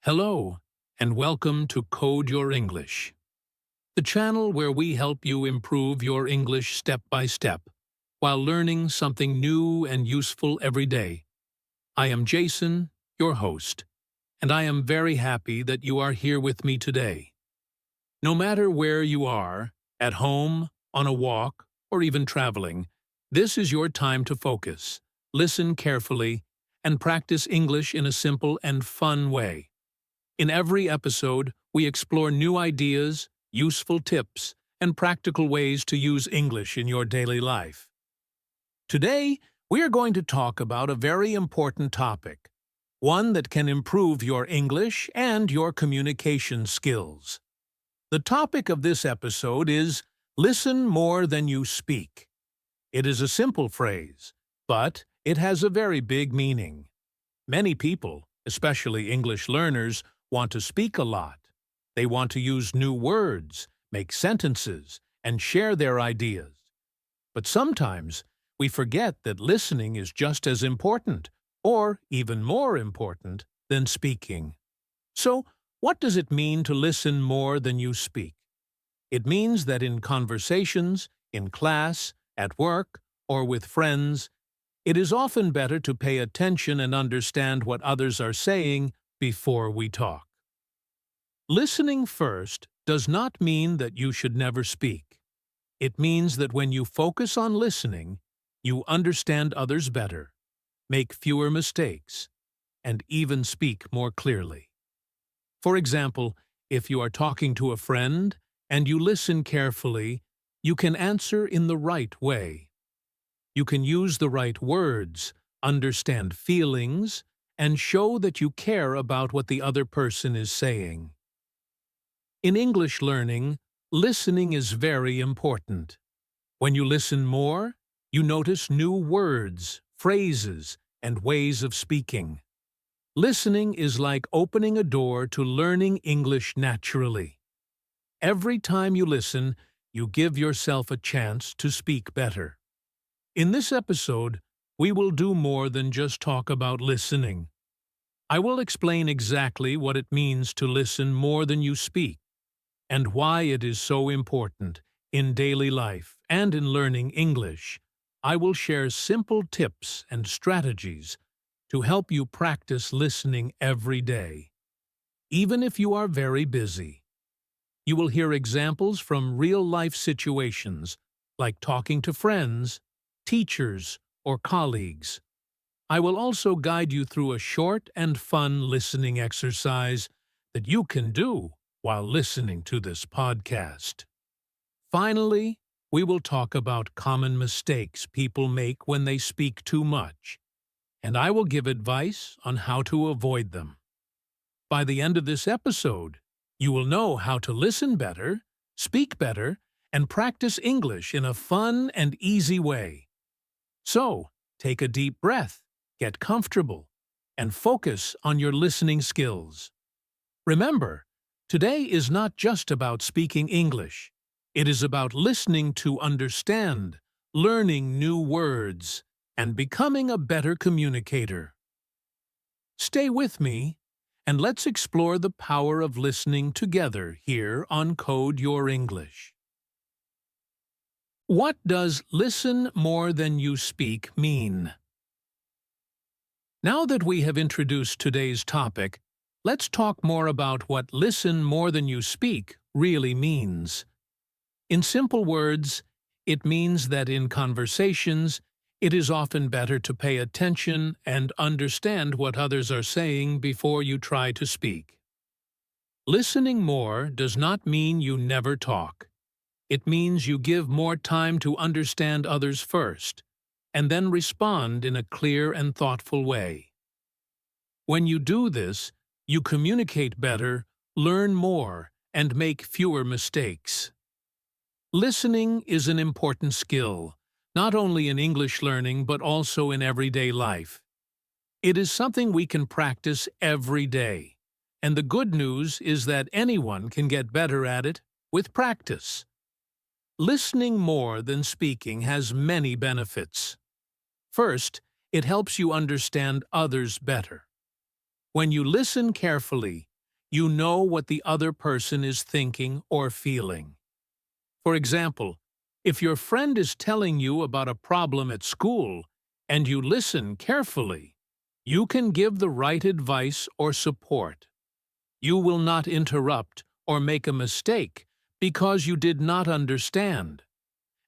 Hello, and welcome to Code Your English, the channel where we help you improve your English step by step while learning something new and useful every day. I am Jason, your host, and I am very happy that you are here with me today. No matter where you are, at home, on a walk, or even traveling, this is your time to focus, listen carefully, and practice English in a simple and fun way. In every episode, we explore new ideas, useful tips, and practical ways to use English in your daily life. Today, we are going to talk about a very important topic, one that can improve your English and your communication skills. The topic of this episode is listen more than you speak. It is a simple phrase, but it has a very big meaning. Many people, especially English learners, want to speak a lot. They want to use new words, make sentences, and share their ideas. But sometimes we forget that listening is just as important, or even more important, than speaking. So, what does it mean to listen more than you speak? It means that in conversations, in class, at work, or with friends, it is often better to pay attention and understand what others are saying before we talk. Listening first does not mean that you should never speak. It means that when you focus on listening, you understand others better, make fewer mistakes, and even speak more clearly. For example, if you are talking to a friend and you listen carefully, you can answer in the right way. You can use the right words, understand feelings, and show that you care about what the other person is saying. In English learning, listening is very important. When you listen more, you notice new words, phrases, and ways of speaking. Listening is like opening a door to learning English naturally. Every time you listen, you give yourself a chance to speak better. In this episode, we will do more than just talk about listening. I will explain exactly what it means to listen more than you speak, and why it is so important in daily life and in learning English. I will share simple tips and strategies to help you practice listening every day, even if you are very busy. You will hear examples from real-life situations, like talking to friends, teachers, or colleagues. I will also guide you through a short and fun listening exercise that you can do while listening to this podcast. Finally, we will talk about common mistakes people make when they speak too much, and I will give advice on how to avoid them. By the end of this episode, you will know how to listen better, speak better, and practice English in a fun and easy way. So, take a deep breath, get comfortable, and focus on your listening skills. Remember, today is not just about speaking English. It is about listening to understand, learning new words, and becoming a better communicator. Stay with me, and let's explore the power of listening together here on Code Your English. What does listen more than you speak mean? Now that we have introduced today's topic, let's talk more about what listen more than you speak really means. In simple words, it means that in conversations, it is often better to pay attention and understand what others are saying before you try to speak. Listening more does not mean you never talk. It means you give more time to understand others first, and then respond in a clear and thoughtful way. When you do this, you communicate better, learn more, and make fewer mistakes. Listening is an important skill, not only in English learning but also in everyday life. It is something we can practice every day, and the good news is that anyone can get better at it with practice. Listening more than speaking has many benefits. First, it helps you understand others better. When you listen carefully, you know what the other person is thinking or feeling. For example, if your friend is telling you about a problem at school and you listen carefully, you can give the right advice or support. You will not interrupt or make a mistake because you did not understand.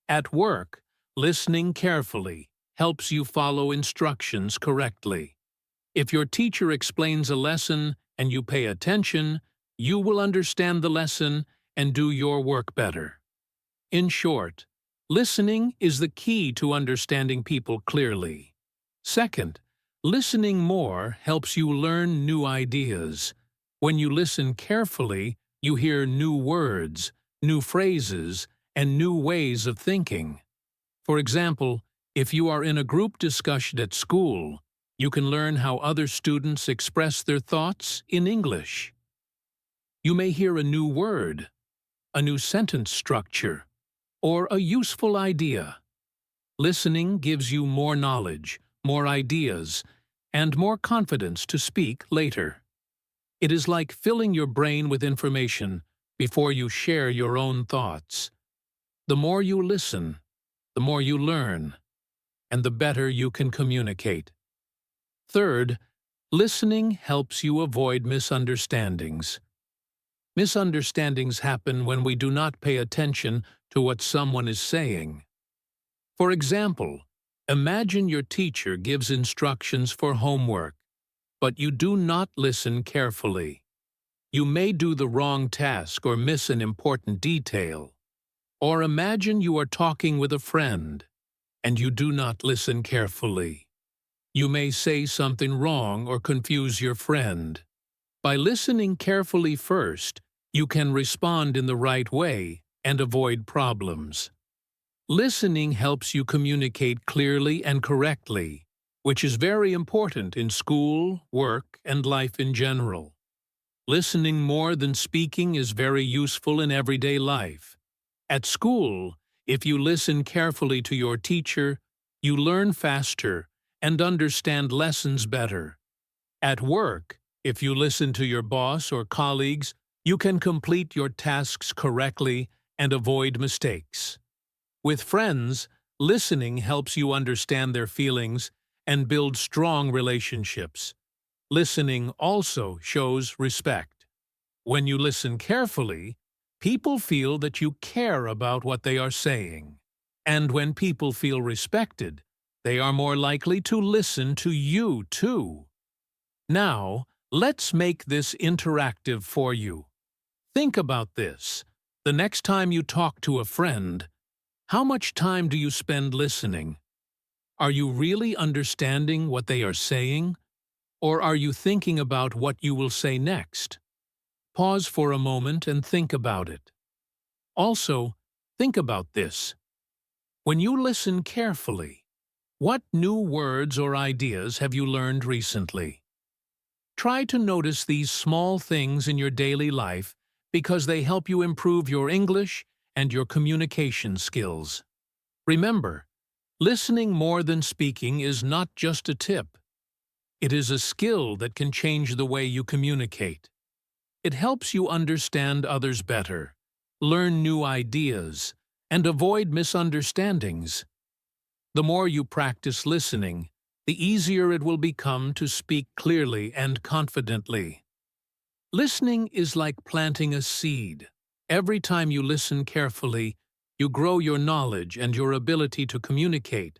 At work, listening carefully helps you follow instructions correctly. If your teacher explains a lesson and you pay attention, you will understand the lesson and do your work better. In short, listening is the key to understanding people clearly. Second, listening more helps you learn new ideas. When you listen carefully, you hear new words, new phrases, and new ways of thinking. For example, if you are in a group discussion at school, you can learn how other students express their thoughts in English. You may hear a new word, a new sentence structure, or a useful idea. Listening gives you more knowledge, more ideas, and more confidence to speak later. It is like filling your brain with information before you share your own thoughts. The more you listen, the more you learn, and the better you can communicate. Third, listening helps you avoid misunderstandings. Misunderstandings happen when we do not pay attention to what someone is saying. For example, imagine your teacher gives instructions for homework, but you do not listen carefully. You may do the wrong task or miss an important detail. Or imagine you are talking with a friend, and you do not listen carefully. You may say something wrong or confuse your friend. By listening carefully first, you can respond in the right way and avoid problems. Listening helps you communicate clearly and correctly, which is very important in school, work, and life in general. Listening more than speaking is very useful in everyday life. At school, if you listen carefully to your teacher, you learn faster and understand lessons better. At work, if you listen to your boss or colleagues, you can complete your tasks correctly and avoid mistakes. With friends, listening helps you understand their feelings and build strong relationships. Listening also shows respect. When you listen carefully, people feel that you care about what they are saying. And when people feel respected, they are more likely to listen to you too. Now, let's make this interactive for you. Think about this. The next time you talk to a friend, how much time do you spend listening? Are you really understanding what they are saying? Or are you thinking about what you will say next? Pause for a moment and think about it. Also, think about this. When you listen carefully, what new words or ideas have you learned recently? Try to notice these small things in your daily life because they help you improve your English and your communication skills. Remember, listening more than speaking is not just a tip. It is a skill that can change the way you communicate. It helps you understand others better, learn new ideas, and avoid misunderstandings. The more you practice listening, the easier it will become to speak clearly and confidently. Listening is like planting a seed. Every time you listen carefully, you grow your knowledge and your ability to communicate.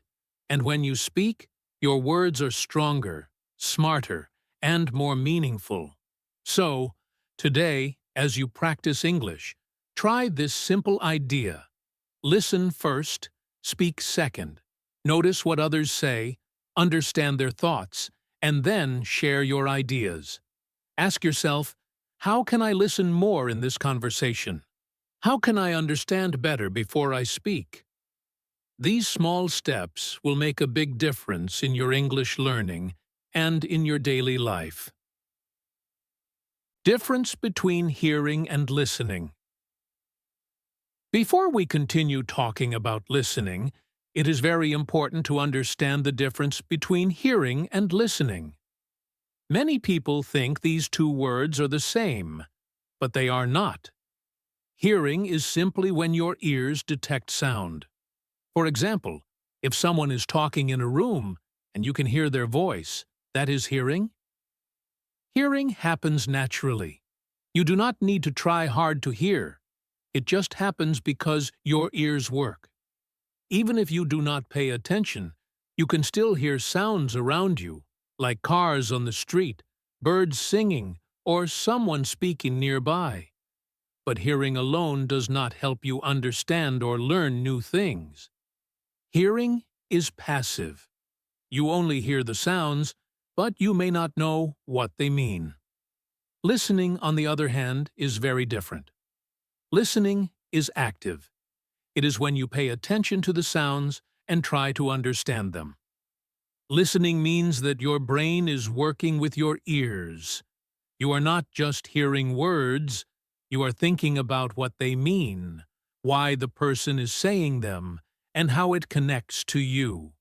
And when you speak, your words are stronger, smarter, and more meaningful. So, today, as you practice English, try this simple idea. Listen first, speak second. Notice what others say, understand their thoughts, and then share your ideas. Ask yourself, how can I listen more in this conversation? How can I understand better before I speak? These small steps will make a big difference in your English learning and in your daily life. Difference between hearing and listening. Before we continue talking about listening, it is very important to understand the difference between hearing and listening. Many people think these two words are the same, but they are not. Hearing is simply when your ears detect sound. For example, if someone is talking in a room and you can hear their voice, that is hearing. Hearing happens naturally. You do not need to try hard to hear. It just happens because your ears work. Even if you do not pay attention, you can still hear sounds around you, like cars on the street, birds singing, or someone speaking nearby. But hearing alone does not help you understand or learn new things. Hearing is passive. You only hear the sounds, but you may not know what they mean. Listening, on the other hand, is very different. Listening is active. It is when you pay attention to the sounds and try to understand them. Listening means that your brain is working with your ears. You are not just hearing words, you are thinking about what they mean, why the person is saying them, and how it connects to you.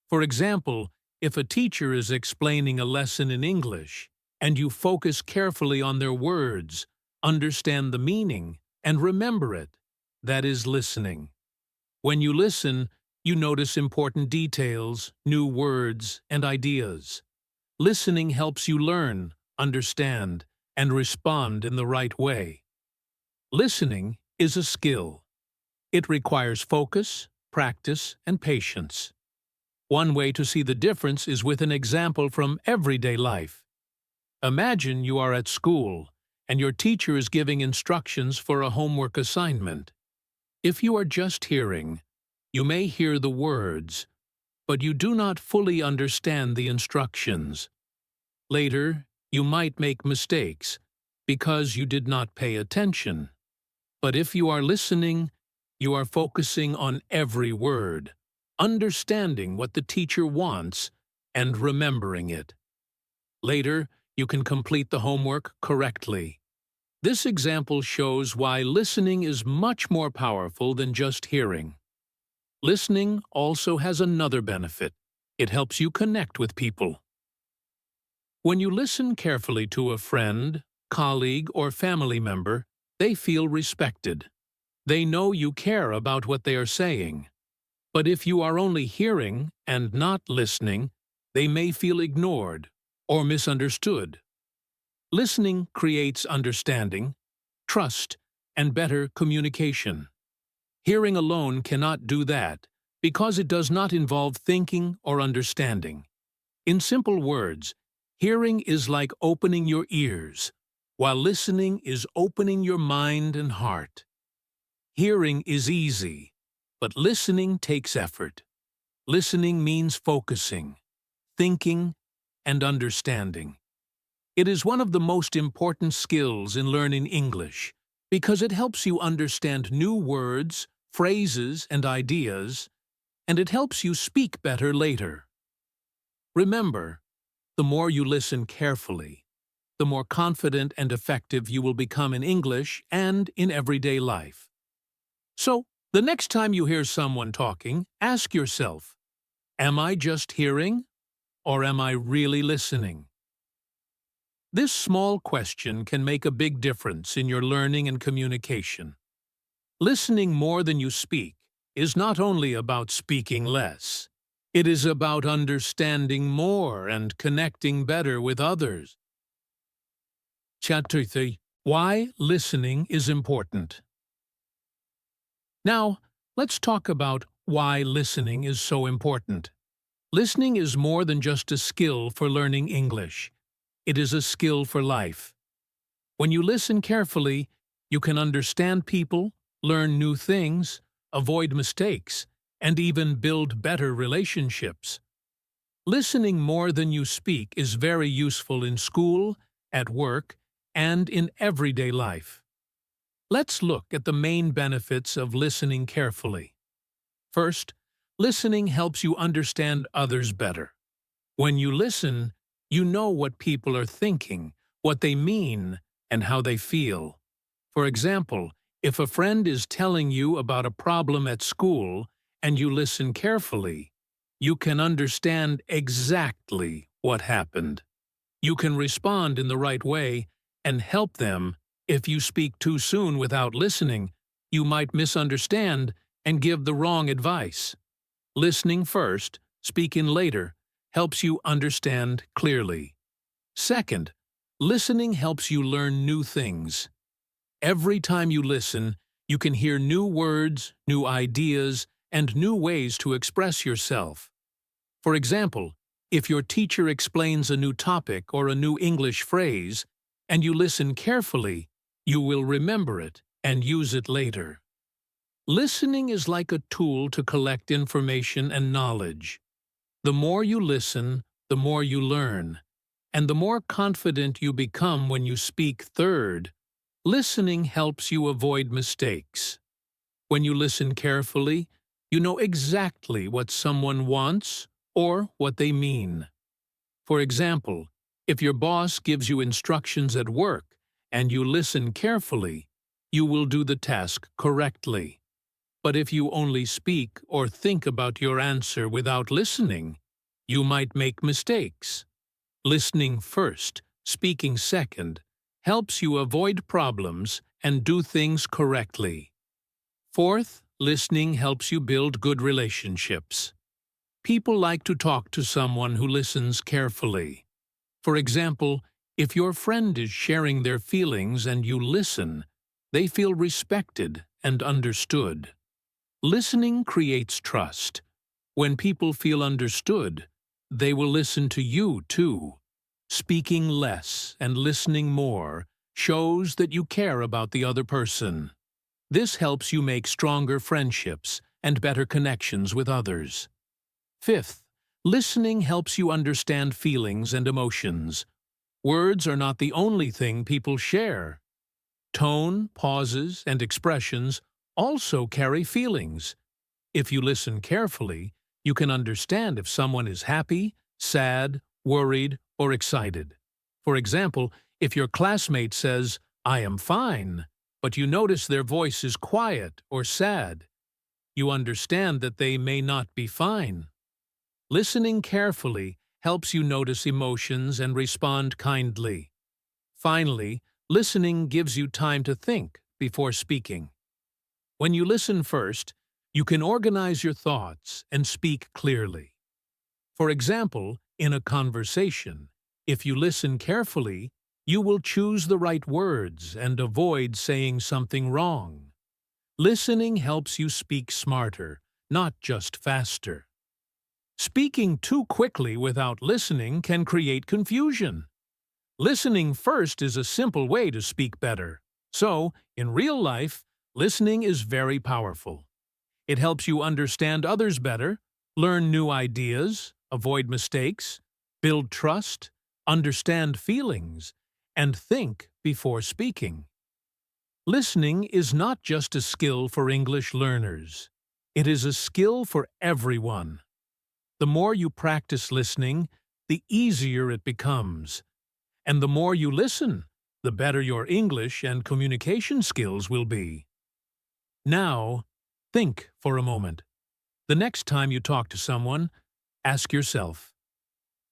For example, if a teacher is explaining a lesson in English, and you focus carefully on their words, understand the meaning, and remember it, that is listening. When you listen, you notice important details, new words, and ideas. Listening helps you learn, understand, and respond in the right way. Listening is a skill. It requires focus, practice, and patience. One way to see the difference is with an example from everyday life. Imagine you are at school, and your teacher is giving instructions for a homework assignment. If you are just hearing, you may hear the words, but you do not fully understand the instructions. Later, you might make mistakes because you did not pay attention. But if you are listening, you are focusing on every word, understanding what the teacher wants, and remembering it. Later, you can complete the homework correctly. This example shows why listening is much more powerful than just hearing. Listening also has another benefit. It helps you connect with people. When you listen carefully to a friend, colleague, or family member, they feel respected. They know you care about what they are saying. But if you are only hearing and not listening, they may feel ignored or misunderstood. Listening creates understanding, trust, and better communication. Hearing alone cannot do that because it does not involve thinking or understanding. In simple words, hearing is like opening your ears, while listening is opening your mind and heart. Hearing is easy, but listening takes effort. Listening means focusing, thinking, and understanding. It is one of the most important skills in learning English because it helps you understand new words, phrases, and ideas, and it helps you speak better later. Remember, the more you listen carefully, the more confident and effective you will become in English and in everyday life. So, the next time you hear someone talking, ask yourself, am I just hearing, or am I really listening? This small question can make a big difference in your learning and communication. Listening more than you speak is not only about speaking less. It is about understanding more and connecting better with others. Chapter 3. Why listening is important. Now, let's talk about why listening is so important. Listening is more than just a skill for learning English. It is a skill for life. When you listen carefully, you can understand people, learn new things, avoid mistakes, and even build better relationships. Listening more than you speak is very useful in school, at work, and in everyday life. Let's look at the main benefits of listening carefully. First, listening helps you understand others better. When you listen, you know what people are thinking, what they mean, and how they feel. For example, if a friend is telling you about a problem at school and you listen carefully, you can understand exactly what happened. You can respond in the right way and help them. If you speak too soon without listening, you might misunderstand and give the wrong advice. Listening first, speaking later, helps you understand clearly. Second, listening helps you learn new things. Every time you listen, you can hear new words, new ideas, and new ways to express yourself. For example, if your teacher explains a new topic or a new English phrase, and you listen carefully, you will remember it and use it later. Listening is like a tool to collect information and knowledge. The more you listen, the more you learn, and the more confident you become when you speak. Third, listening helps you avoid mistakes. When you listen carefully, you know exactly what someone wants or what they mean. For example, if your boss gives you instructions at work and you listen carefully, you will do the task correctly. But if you only speak or think about your answer without listening, you might make mistakes. Listening first, speaking second, helps you avoid problems and do things correctly. Fourth, listening helps you build good relationships. People like to talk to someone who listens carefully. For example, if your friend is sharing their feelings and you listen, they feel respected and understood. Listening creates trust. When people feel understood, they will listen to you too. Speaking less and listening more shows that you care about the other person. This helps you make stronger friendships and better connections with others. Fifth, listening helps you understand feelings and emotions. Words are not the only thing people share. Tone, pauses, and expressions also carry feelings. If you listen carefully, you can understand if someone is happy, sad, worried, or excited. For example, if your classmate says, "I am fine," but you notice their voice is quiet or sad, you understand that they may not be fine. Listening carefully helps you notice emotions and respond kindly. Finally, listening gives you time to think before speaking. When you listen first, you can organize your thoughts and speak clearly. For example, in a conversation, if you listen carefully, you will choose the right words and avoid saying something wrong. Listening helps you speak smarter, not just faster. Speaking too quickly without listening can create confusion. Listening first is a simple way to speak better. So, in real life, listening is very powerful. It helps you understand others better, learn new ideas, avoid mistakes, build trust, understand feelings, and think before speaking. Listening is not just a skill for English learners. It is a skill for everyone. The more you practice listening, the easier it becomes. And the more you listen, the better your English and communication skills will be. Now, think for a moment. The next time you talk to someone, ask yourself,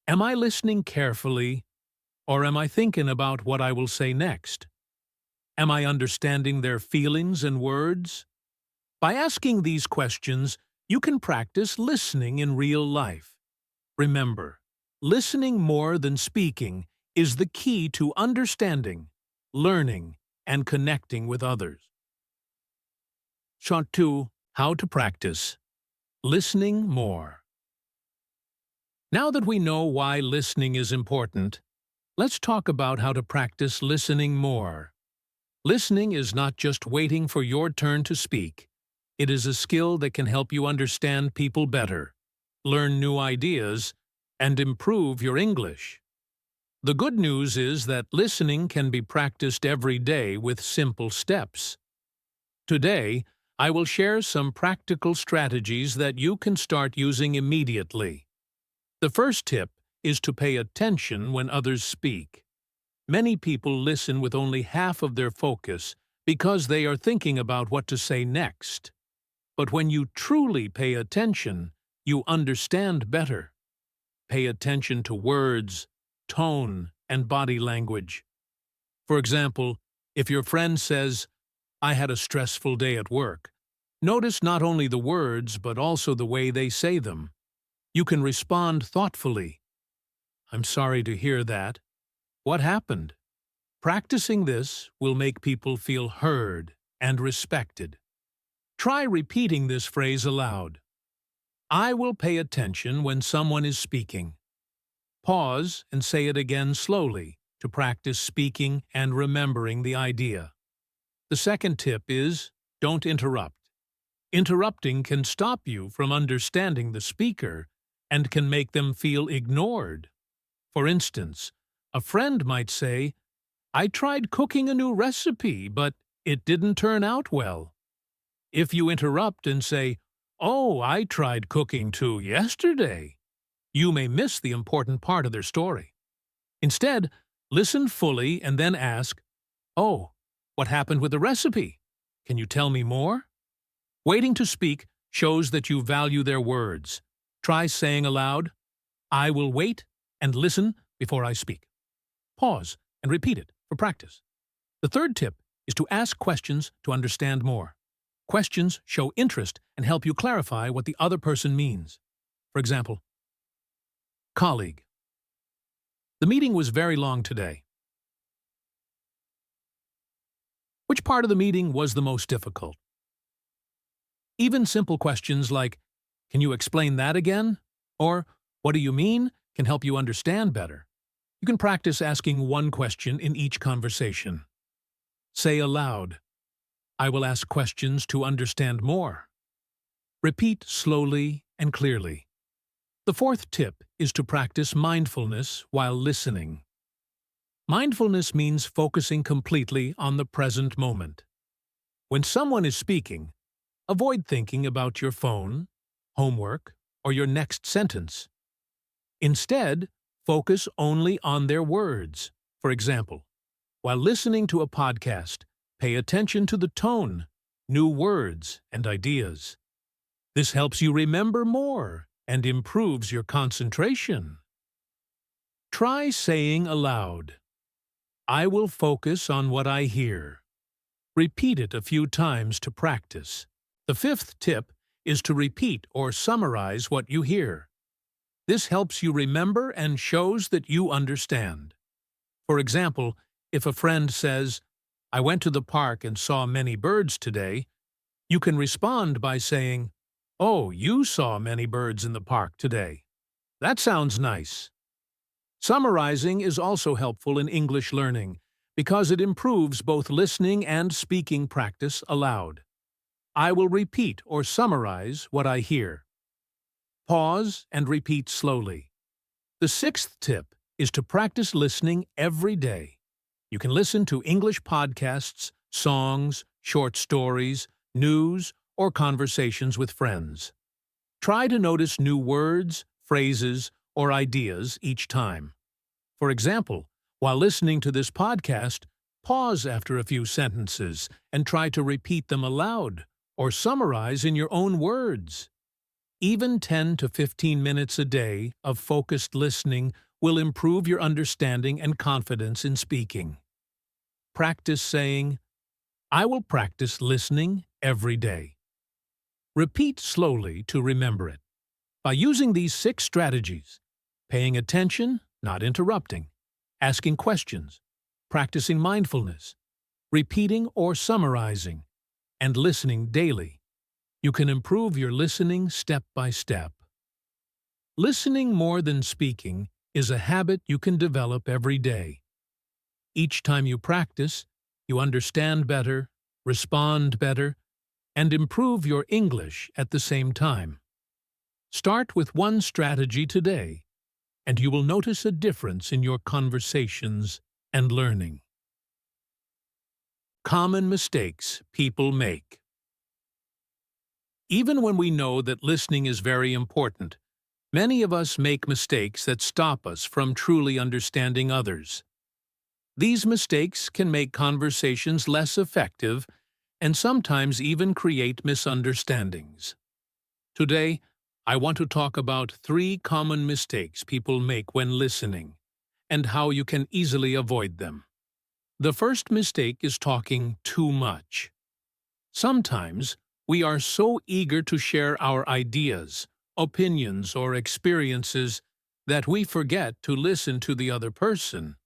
am I listening carefully, or am I thinking about what I will say next? Am I understanding their feelings and words? By asking these questions, you can practice listening in real life. Remember, listening more than speaking is the key to understanding, learning, and connecting with others. Shot 2. How to practice listening more. Now that we know why listening is important, let's talk about how to practice listening more. Listening is not just waiting for your turn to speak. It is a skill that can help you understand people better, learn new ideas, and improve your English. The good news is that listening can be practiced every day with simple steps. Today, I will share some practical strategies that you can start using immediately. The first tip is to pay attention when others speak. Many people listen with only half of their focus because they are thinking about what to say next. But when you truly pay attention, you understand better. Pay attention to words, tone, and body language. For example, if your friend says, "I had a stressful day at work," notice not only the words but also the way they say them. You can respond thoughtfully. "I'm sorry to hear that. What happened?" Practicing this will make people feel heard and respected. Try repeating this phrase aloud. I will pay attention when someone is speaking. Pause and say it again slowly to practice speaking and remembering the idea. The second tip is, don't interrupt. Interrupting can stop you from understanding the speaker and can make them feel ignored. For instance, a friend might say, "I tried cooking a new recipe, but it didn't turn out well." If you interrupt and say, "Oh, I tried cooking too yesterday," you may miss the important part of their story. Instead, listen fully and then ask, "Oh, what happened with the recipe? Can you tell me more?" Waiting to speak shows that you value their words. Try saying aloud, "I will wait and listen before I speak." Pause and repeat it for practice. The third tip is to ask questions to understand more. Questions show interest and help you clarify what the other person means. For example, colleague, "The meeting was very long today. Which part of the meeting was the most difficult?" Even simple questions like, "Can you explain that again?" or "What do you mean?" can help you understand better. You can practice asking one question in each conversation. Say aloud, "I will ask questions to understand more." Repeat slowly and clearly. The fourth tip is to practice mindfulness while listening. Mindfulness means focusing completely on the present moment. When someone is speaking, avoid thinking about your phone, homework, or your next sentence. Instead, focus only on their words. For example, while listening to a podcast, pay attention to the tone, new words, and ideas. This helps you remember more and improves your concentration. Try saying aloud, "I will focus on what I hear." Repeat it a few times to practice. The fifth tip is to repeat or summarize what you hear. This helps you remember and shows that you understand. For example, if a friend says, "I went to the park and saw many birds today," you can respond by saying, "Oh, you saw many birds in the park today. That sounds nice." Summarizing is also helpful in English learning because it improves both listening and speaking practice aloud. I will repeat or summarize what I hear. Pause and repeat slowly. The sixth tip is to practice listening every day. You can listen to English podcasts, songs, short stories, news, or conversations with friends. Try to notice new words, phrases, or ideas each time. For example, while listening to this podcast, pause after a few sentences and try to repeat them aloud or summarize in your own words. Even 10 to 15 minutes a day of focused listening will improve your understanding and confidence in speaking. Practice saying, "I will practice listening every day." Repeat slowly to remember it. By using these 6 strategies, paying attention, not interrupting, asking questions, practicing mindfulness, repeating or summarizing, and listening daily, you can improve your listening step by step. Listening more than speaking is a habit you can develop every day. Each time you practice, you understand better, respond better, and improve your English at the same time. Start with one strategy today, and you will notice a difference in your conversations and learning. Common mistakes people make. Even when we know that listening is very important, many of us make mistakes that stop us from truly understanding others. These mistakes can make conversations less effective and sometimes even create misunderstandings. Today, I want to talk about 3 common mistakes people make when listening, and how you can easily avoid them. The first mistake is talking too much. Sometimes we are so eager to share our ideas, opinions, or experiences that we forget to listen to the other person.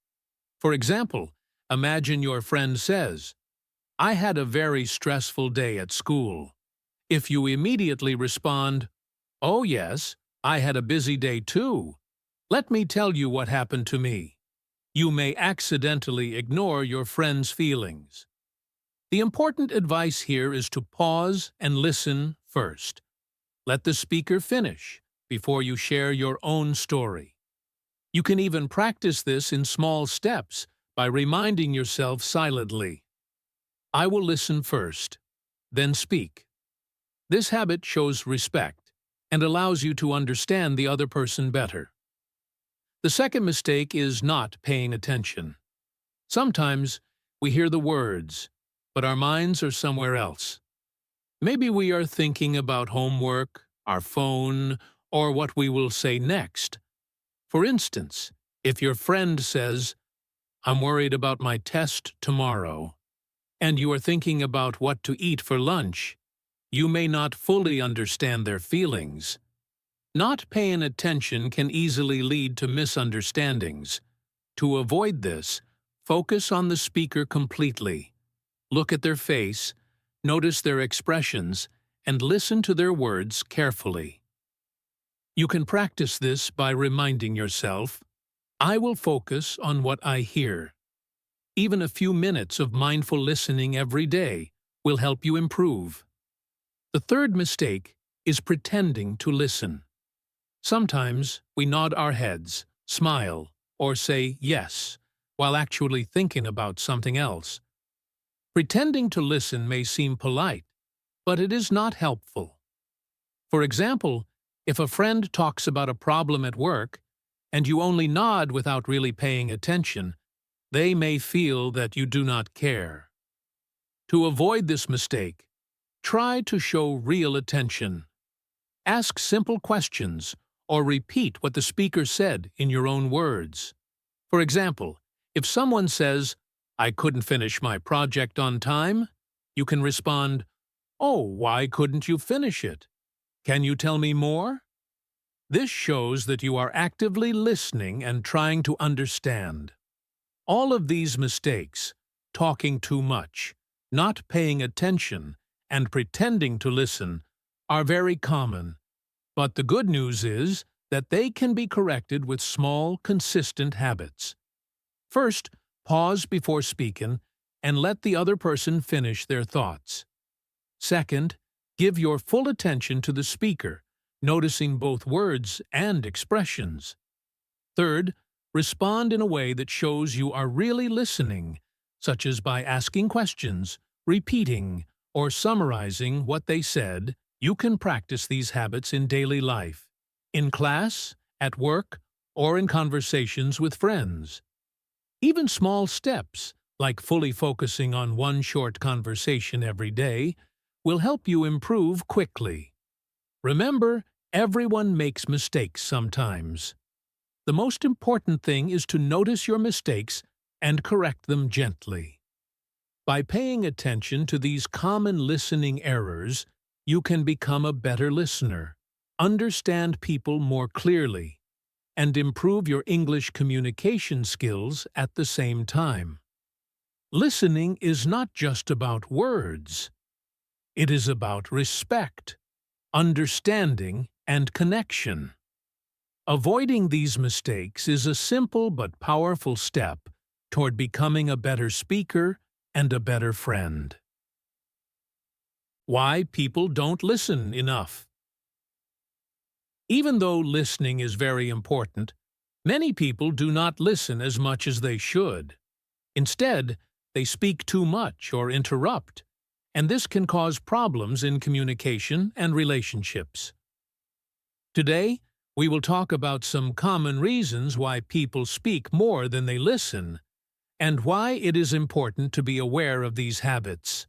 For example, imagine your friend says, "I had a very stressful day at school." If you immediately respond, "Oh yes, I had a busy day too. Let me tell you what happened to me," you may accidentally ignore your friend's feelings. The important advice here is to pause and listen first. Let the speaker finish before you share your own story. You can even practice this in small steps by reminding yourself silently, "I will listen first, then speak." This habit shows respect and allows you to understand the other person better. The second mistake is not paying attention. Sometimes we hear the words, but our minds are somewhere else. Maybe we are thinking about homework, our phone, or what we will say next. For instance, if your friend says, "I'm worried about my test tomorrow," and you are thinking about what to eat for lunch, you may not fully understand their feelings. Not paying attention can easily lead to misunderstandings. To avoid this, focus on the speaker completely. Look at their face, notice their expressions, and listen to their words carefully. You can practice this by reminding yourself, "I will focus on what I hear." Even a few minutes of mindful listening every day will help you improve. The third mistake is pretending to listen. Sometimes we nod our heads, smile, or say yes, while actually thinking about something else. Pretending to listen may seem polite, but it is not helpful. For example, if a friend talks about a problem at work, and you only nod without really paying attention, they may feel that you do not care. To avoid this mistake, try to show real attention. Ask simple questions or repeat what the speaker said in your own words. For example, if someone says, "I couldn't finish my project on time," you can respond, "Oh, why couldn't you finish it? Can you tell me more?" This shows that you are actively listening and trying to understand. All of these mistakes, talking too much, not paying attention, and pretending to listen, are very common. But the good news is that they can be corrected with small, consistent habits. First, pause before speaking and let the other person finish their thoughts. Second, give your full attention to the speaker, noticing both words and expressions. Third, respond in a way that shows you are really listening, such as by asking questions, repeating, or summarizing what they said. You can practice these habits in daily life, in class, at work, or in conversations with friends. Even small steps, like fully focusing on one short conversation every day, will help you improve quickly. Remember, everyone makes mistakes sometimes. The most important thing is to notice your mistakes and correct them gently. By paying attention to these common listening errors, you can become a better listener, understand people more clearly, and improve your English communication skills at the same time. Listening is not just about words. It is about respect, understanding, and connection. Avoiding these mistakes is a simple but powerful step toward becoming a better speaker and a better friend. Why people don't listen enough. Even though listening is very important, many people do not listen as much as they should. Instead, they speak too much or interrupt, and this can cause problems in communication and relationships. Today, we will talk about some common reasons why people speak more than they listen, and why it is important to be aware of these habits.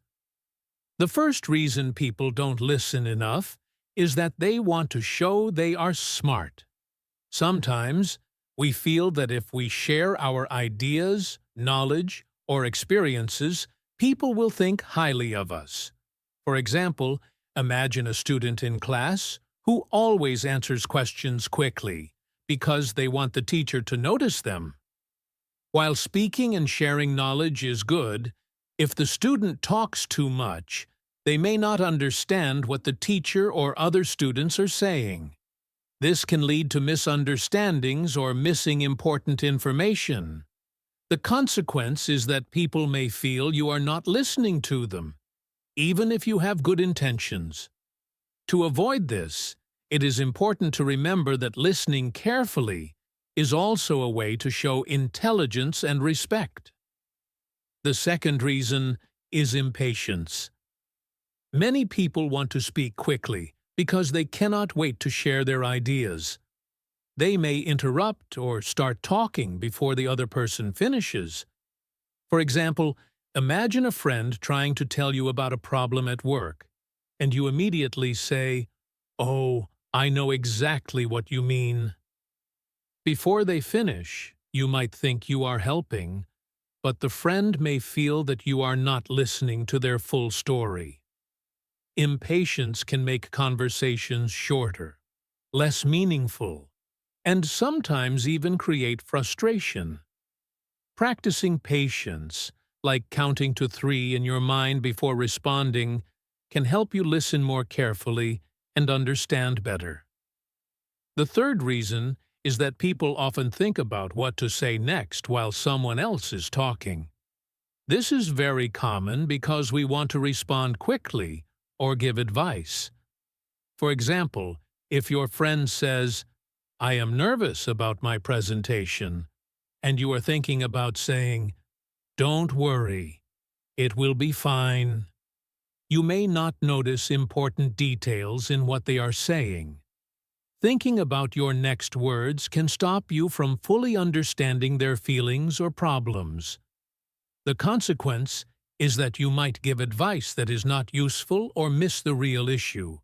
The first reason people don't listen enough is that they want to show they are smart. Sometimes, We feel that if we share our ideas, knowledge, or experiences, people will think highly of us. For example, imagine a student in class who always answers questions quickly because they want the teacher to notice them. While speaking and sharing knowledge is good, if the student talks too much, they may not understand what the teacher or other students are saying. This can lead to misunderstandings or missing important information. The consequence is that people may feel you are not listening to them, even if you have good intentions. To avoid this, it is important to remember that listening carefully is also a way to show intelligence and respect. The second reason is impatience. Many people want to speak quickly because they cannot wait to share their ideas. They may interrupt or start talking before the other person finishes. For example, imagine a friend trying to tell you about a problem at work, and you immediately say, "Oh, I know exactly what you mean." Before they finish, you might think you are helping, but the friend may feel that you are not listening to their full story. Impatience can make conversations shorter, less meaningful, and sometimes even create frustration. Practicing patience, like counting to 3 in your mind before responding, can help you listen more carefully and understand better. The third reason is that people often think about what to say next while someone else is talking. This is very common because we want to respond quickly or give advice. For example, if your friend says, "I am nervous about my presentation," and you are thinking about saying, "Don't worry, it will be fine," you may not notice important details in what they are saying. Thinking about your next words can stop you from fully understanding their feelings or problems. The consequence is that you might give advice that is not useful or miss the real issue.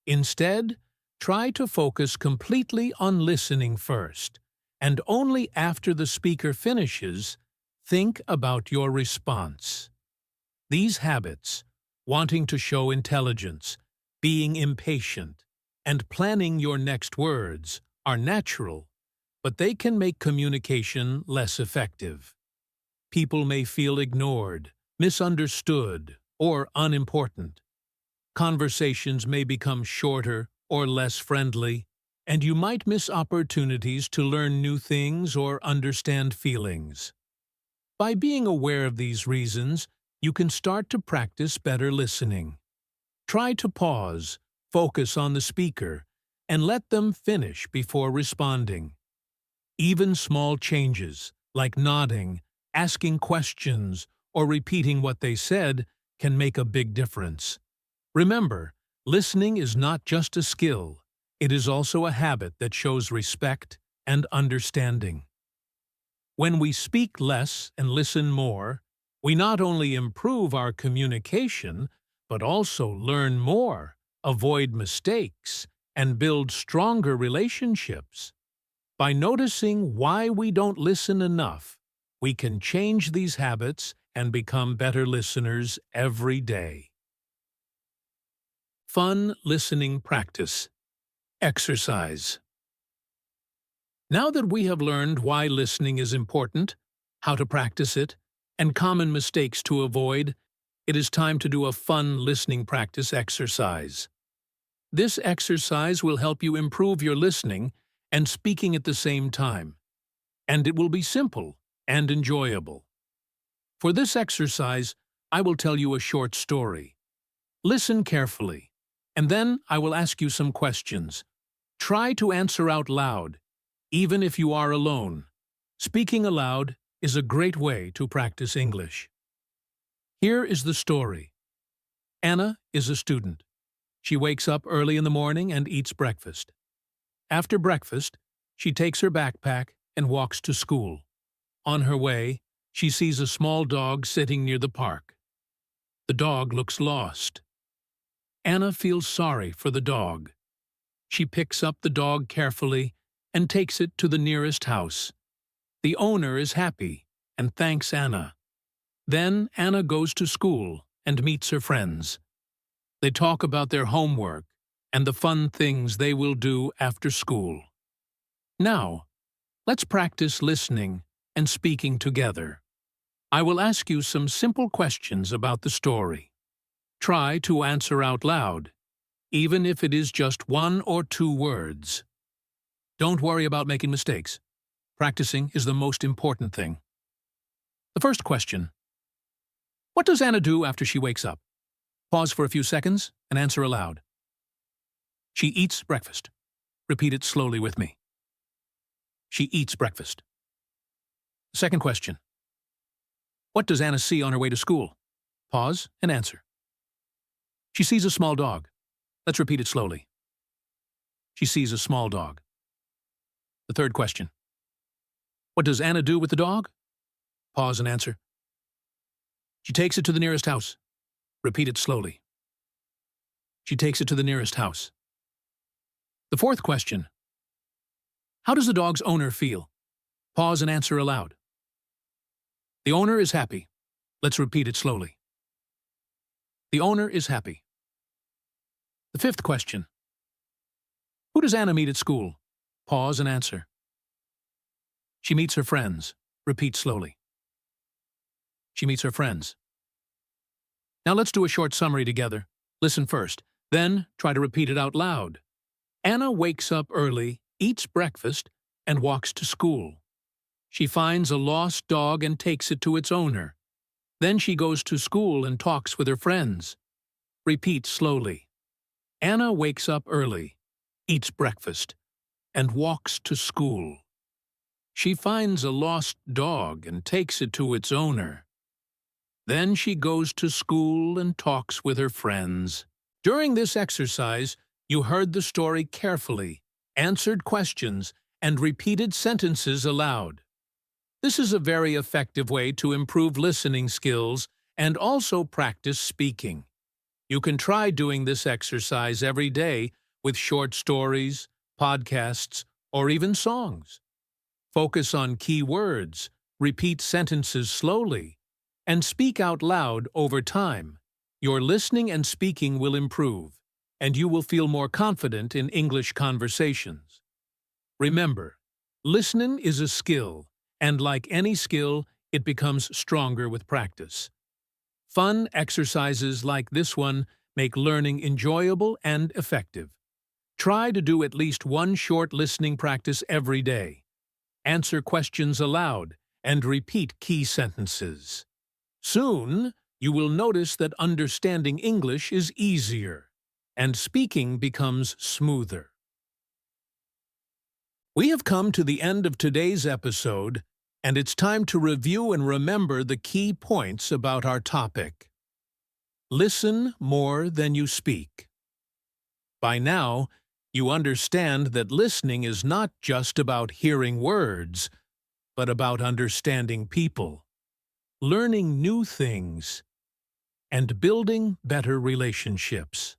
Instead, try to focus completely on listening first, and only after the speaker finishes, think about your response. These habits, wanting to show intelligence, being impatient, and planning your next words, are natural, but they can make communication less effective. People may feel ignored, misunderstood, or unimportant. Conversations may become shorter or less friendly, and you might miss opportunities to learn new things or understand feelings. By being aware of these reasons, you can start to practice better listening. Try to pause, focus on the speaker, and let them finish before responding. Even small changes, like nodding, asking questions, or repeating what they said, can make a big difference. Remember, listening is not just a skill, it is also a habit that shows respect and understanding. When we speak less and listen more, we not only improve our communication, but also learn more, avoid mistakes, and build stronger relationships. By noticing why we don't listen enough, we can change these habits and become better listeners every day. Fun listening practice. Exercise. Now that we have learned why listening is important, how to practice it, and common mistakes to avoid, it is time to do a fun listening practice exercise. This exercise will help you improve your listening and speaking at the same time, and it will be simple and enjoyable. For this exercise, I will tell you a short story. Listen carefully, and then I will ask you some questions. Try to answer out loud, even if you are alone. Speaking aloud is a great way to practice English. Here is the story. Anna is a student. She wakes up early in the morning and eats breakfast. After breakfast, she takes her backpack and walks to school. On her way, she sees a small dog sitting near the park. The dog looks lost. Anna feels sorry for the dog. She picks up the dog carefully and takes it to the nearest house. The owner is happy and thanks Anna. Then Anna goes to school and meets her friends. They talk about their homework and the fun things they will do after school. Now, let's practice listening and speaking together. I will ask you some simple questions about the story. Try to answer out loud, even if it is just 1 or 2 words. Don't worry about making mistakes. Practicing is the most important thing. The first question. What does Anna do after she wakes up? Pause for a few seconds and answer aloud. She eats breakfast. Repeat it slowly with me. She eats breakfast. Second question. What does Anna see on her way to school? Pause and answer. She sees a small dog. Let's repeat it slowly. She sees a small dog. The third question. What does Anna do with the dog? Pause and answer. She takes it to the nearest house. Repeat it slowly. She takes it to the nearest house. The fourth question. How does the dog's owner feel? Pause and answer aloud. The owner is happy. Let's repeat it slowly. The owner is happy. The fifth question. Who does Anna meet at school? Pause and answer. She meets her friends. Repeat slowly. She meets her friends. Now let's do a short summary together. Listen first, then try to repeat it out loud. Anna wakes up early, eats breakfast, and walks to school. She finds a lost dog and takes it to its owner. Then she goes to school and talks with her friends. Repeat slowly. Anna wakes up early, eats breakfast, and walks to school. She finds a lost dog and takes it to its owner. Then she goes to school and talks with her friends. During this exercise, you heard the story carefully, answered questions, and repeated sentences aloud. This is a very effective way to improve listening skills and also practice speaking. You can try doing this exercise every day with short stories, podcasts, or even songs. Focus on key words, repeat sentences slowly, and speak out loud over time. Your listening and speaking will improve, and you will feel more confident in English conversations. Remember, listening is a skill, and like any skill, it becomes stronger with practice. Fun exercises like this one make learning enjoyable and effective. Try to do at least one short listening practice every day. Answer questions aloud and repeat key sentences. Soon, you will notice that understanding English is easier, and speaking becomes smoother. We have come to the end of today's episode, and it's time to review and remember the key points about our topic. Listen more than you speak. By now, you understand that listening is not just about hearing words, but about understanding people, learning new things, and building better relationships.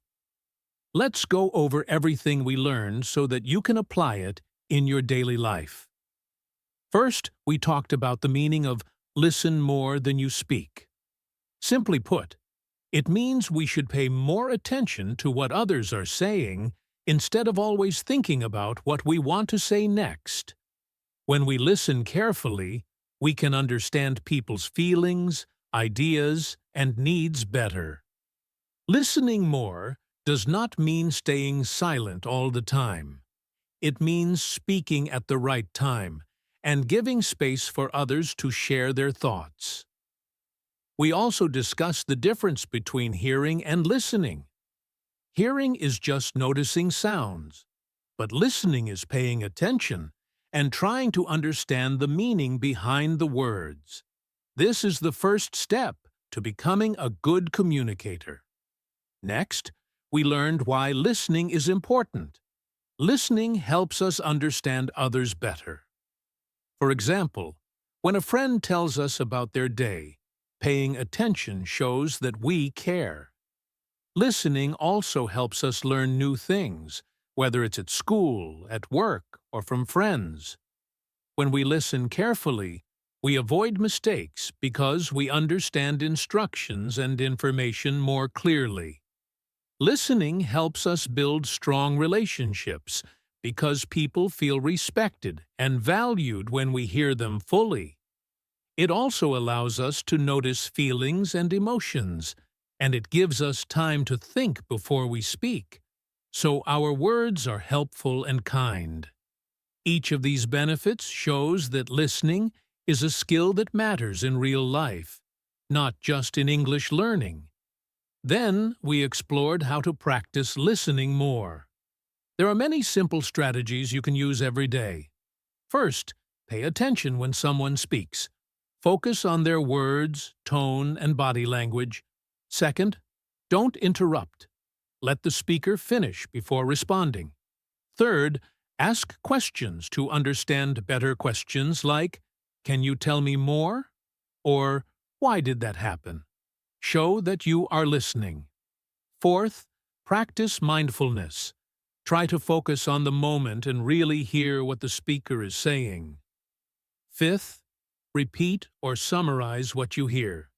Let's go over everything we learned so that you can apply it in your daily life. First, we talked about the meaning of listen more than you speak. Simply put, it means we should pay more attention to what others are saying instead of always thinking about what we want to say next. When we listen carefully, we can understand people's feelings, ideas, and needs better. Listening more does not mean staying silent all the time. It means speaking at the right time and giving space for others to share their thoughts. We also discussed the difference between hearing and listening. Hearing is just noticing sounds, but listening is paying attention and trying to understand the meaning behind the words. This is the first step to becoming a good communicator. Next, we learned why listening is important. Listening helps us understand others better. For example, when a friend tells us about their day, paying attention shows that we care. Listening also helps us learn new things, whether it's at school, at work, or from friends. When we listen carefully, we avoid mistakes because we understand instructions and information more clearly. Listening helps us build strong relationships because people feel respected and valued when we hear them fully. It also allows us to notice feelings and emotions, and it gives us time to think before we speak, so our words are helpful and kind. Each of these benefits shows that listening is a skill that matters in real life, not just in English learning. Then we explored how to practice listening more. There are many simple strategies you can use every day. First, pay attention when someone speaks. Focus on their words, tone, and body language. Second, don't interrupt. Let the speaker finish before responding. Third, ask questions to understand better questions like, "Can you tell me more?" or "Why did that happen?" Show that you are listening. Fourth, practice mindfulness. Try to focus on the moment and really hear what the speaker is saying. Fifth, repeat or summarize what you hear.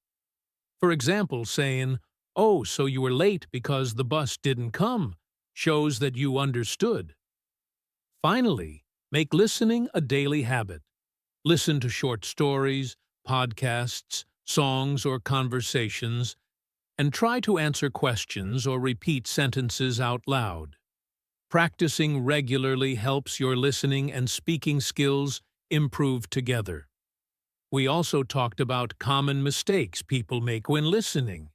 For example, saying, "Oh, so you were late because the bus didn't come," shows that you understood. Finally, make listening a daily habit. Listen to short stories, podcasts, songs, or conversations, and try to answer questions or repeat sentences out loud. Practicing regularly helps your listening and speaking skills improve together. We also talked about common mistakes people make when listening.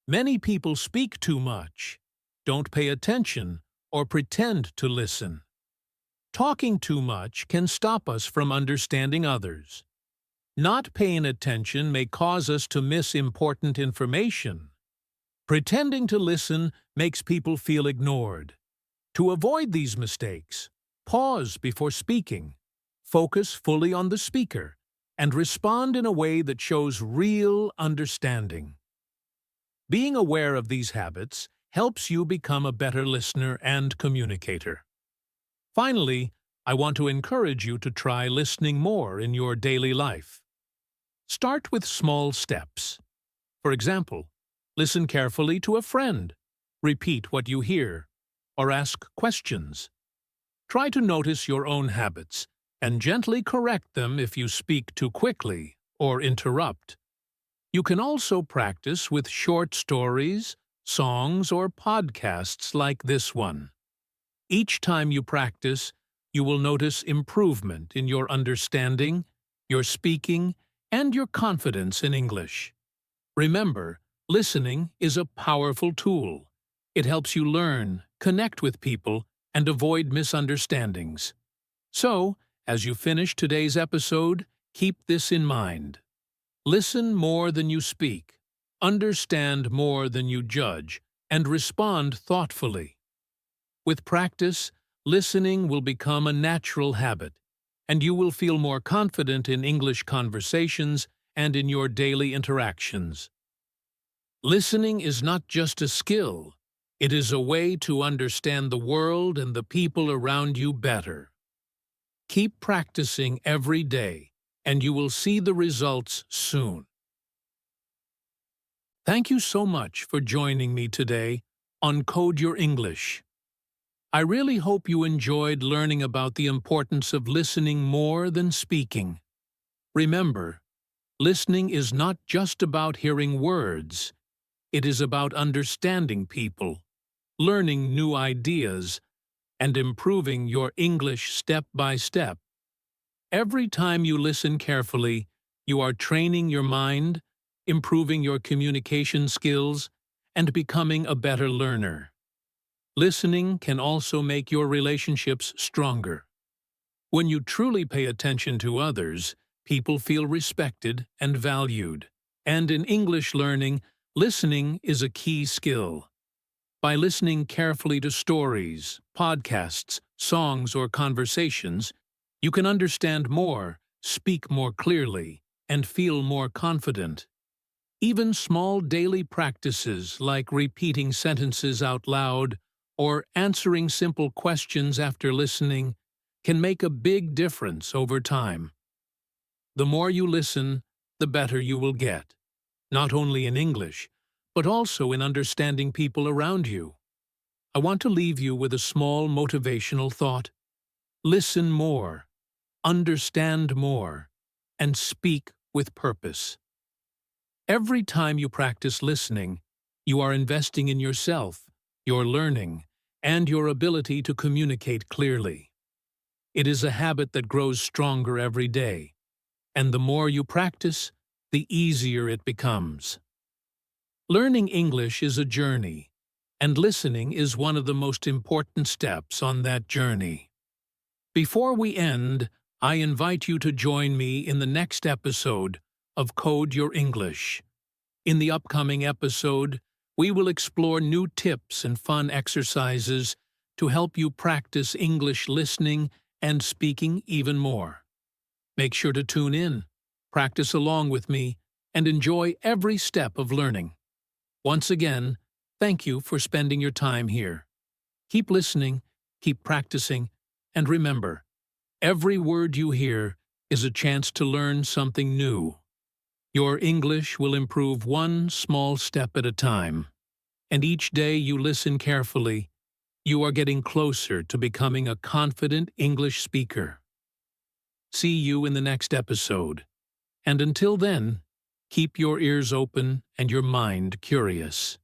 Many people speak too much, don't pay attention, or pretend to listen. Talking too much can stop us from understanding others. Not paying attention may cause us to miss important information. Pretending to listen makes people feel ignored. To avoid these mistakes, pause before speaking, focus fully on the speaker, and respond in a way that shows real understanding. Being aware of these habits helps you become a better listener and communicator. Finally, I want to encourage you to try listening more in your daily life. Start with small steps. For example, listen carefully to a friend, repeat what you hear, or ask questions. Try to notice your own habits and gently correct them if you speak too quickly or interrupt. You can also practice with short stories, songs, or podcasts like this one. Each time you practice, you will notice improvement in your understanding, your speaking, and your confidence in English. Remember, listening is a powerful tool. It helps you learn, connect with people, and avoid misunderstandings. So, as you finish today's episode, keep this in mind. Listen more than you speak, understand more than you judge, and respond thoughtfully. With practice, listening will become a natural habit, and you will feel more confident in English conversations and in your daily interactions. Listening is not just a skill, it is a way to understand the world and the people around you better. Keep practicing every day, and you will see the results soon. Thank you so much for joining me today on Code Your English. I really hope you enjoyed learning about the importance of listening more than speaking. Remember, listening is not just about hearing words. It is about understanding people, learning new ideas, and improving your English step by step. Every time you listen carefully, you are training your mind, improving your communication skills, and becoming a better learner. Listening can also make your relationships stronger. When you truly pay attention to others, people feel respected and valued. And in English learning, listening is a key skill. By listening carefully to stories, podcasts, songs, or conversations, you can understand more, speak more clearly, and feel more confident. Even small daily practices like repeating sentences out loud or answering simple questions after listening can make a big difference over time. The more you listen, the better you will get, not only in English, but also in understanding people around you. I want to leave you with a small motivational thought. Listen more, understand more, and speak with purpose. Every time you practice listening, you are investing in yourself, your learning, and your ability to communicate clearly. It is a habit that grows stronger every day, and the more you practice, the easier it becomes. Learning English is a journey, and listening is one of the most important steps on that journey. Before we end, I invite you to join me in the next episode of Code Your English. In the upcoming episode, we will explore new tips and fun exercises to help you practice English listening and speaking even more. Make sure to tune in, practice along with me, and enjoy every step of learning. Once again, thank you for spending your time here. Keep listening, keep practicing, and remember, every word you hear is a chance to learn something new. Your English will improve one small step at a time, and each day you listen carefully, you are getting closer to becoming a confident English speaker. See you in the next episode, and until then, keep your ears open and your mind curious.